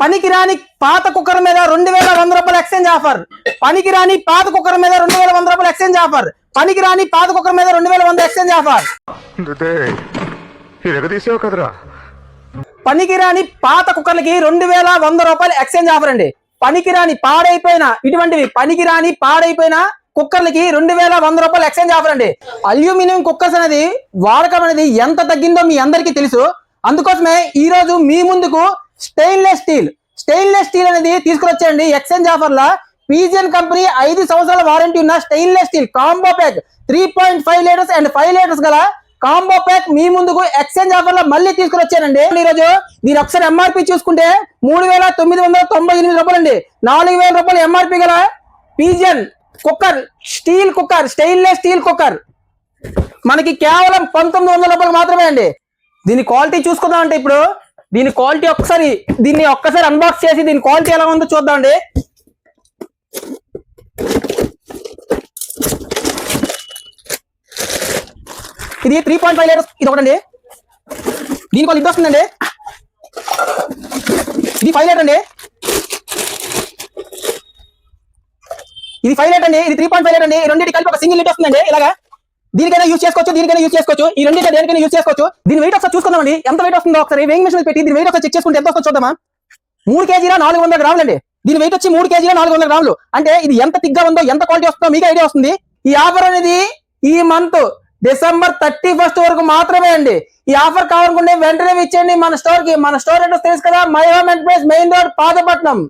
పనికిరాని పాత కుక్కర్ మీద 2100 రూపాయలు ఎక్స్చేంజ్ ఆఫర్. పనికిరాని పాత కుక్కర్ మీద 2100 రూపాయలు ఎక్స్చేంజ్ ఆఫర్. పనికిరాని పాత కుక్కర్ మీద 2100 ఎక్స్చేంజ్ ఆఫర్. పనికిరాని పాత కుక్కర్లకి 2100 రూపాయలు ఎక్స్చేంజ్ ఆఫర్ అండి. పనికిరాని పాడైపోయిన ఇటువంటివి పనికిరాని పాడైపోయిన కుక్కర్లకి 2100 రూపాయలు ఎక్స్చేంజ్ ఆఫర్ అండి. అల్యూమినియం కుక్కర్స్ అనేది వాడకం అనేది ఎంత తగ్గిందో మీ అందరికీ తెలుసు. అందుకోసమే ఈ రోజు మీ ముందుకు స్టెయిన్లెస్ స్టీల్ అనేది తీసుకురొచ్చేయండి. ఎక్స్చేంజ్ ఆఫర్ లా పీజియన్ కంపెనీ 5 సంవత్సరాల వారంటీ ఉన్న stainless steel combo pack 3.5 litres and 5 litres గల కాంబో ప్యాక్ మీ ముందుకు ఎక్స్చేంజ్ ఆఫర్ లో మళ్ళీ తీసుకురొచ్చానండి. ఈ రోజు దీని ఒకసారి ఎంఆర్పి చూసుకుంటే 3998 రూపాయలు అండి. 4000 రూపాయలు ఎంఆర్పి గల pigeon cooker stainless steel cooker మనకి కేవలం 1900 రూపాయలు మాత్రమే అండి. దీని క్వాలిటీ చూసుకుందాం అంటే ఇప్పుడు దీని క్వాలిటీ దీన్ని ఒక్కసారి అన్బాక్స్ చేసి దీని క్వాలిటీ ఎలా ఉందో చూద్దామండి. ఇది 3.5 లీటర్స్ ఇది ఒకటండి. దీనికి ఇది వస్తుందండి. ఇది 5 లీటర్ అండి. ఇది 5 లీటర్ అండి. ఇది 3.5 లీటర్ అండి. రెండింటి కలిపి ఒక సింగిల్ లీటర్ వస్తుందండి. ఇలాగా దీనికైనా యూజ్ చేసుకోవచ్చు, ఈ రెండింటి దేనికైనా యూజ్ చేసుకోవచ్చు. దీని వెయిట్ ఒకసారి చూసుకుందామండి. ఎంత వెయిట్ వస్తుందో ఒకసారి వెయింగ్ మెషిన్ పెట్టి దీని వెయిట్ ఒకసారి చెక్ చేసుకుంటే ఎంత వస్తుందో చూద్దామా. 3 కేజీల 400 గ్రాములు అండి. దీని వెయిట్ వచ్చి 3 కేజీల 400 గ్రాములు. అంటే ఇది ఎంత థిక్గా ఉందో ఎంత క్వాలిటీ వస్తుందో మీకు ఐడియా వస్తుంది. ఈ ఆఫర్ అనేది ఈ మంత్ డిసెంబర్ 31 వరకు మాత్రమే అండి. ఈ ఆఫర్ కావాలనుకుంటే వెంటనే ఇచ్చేయండి మన స్టోర్ కి. మన స్టోర్ అడ్రస్ తెలుసు కదా, my home enterprise main road, Pathapatnam.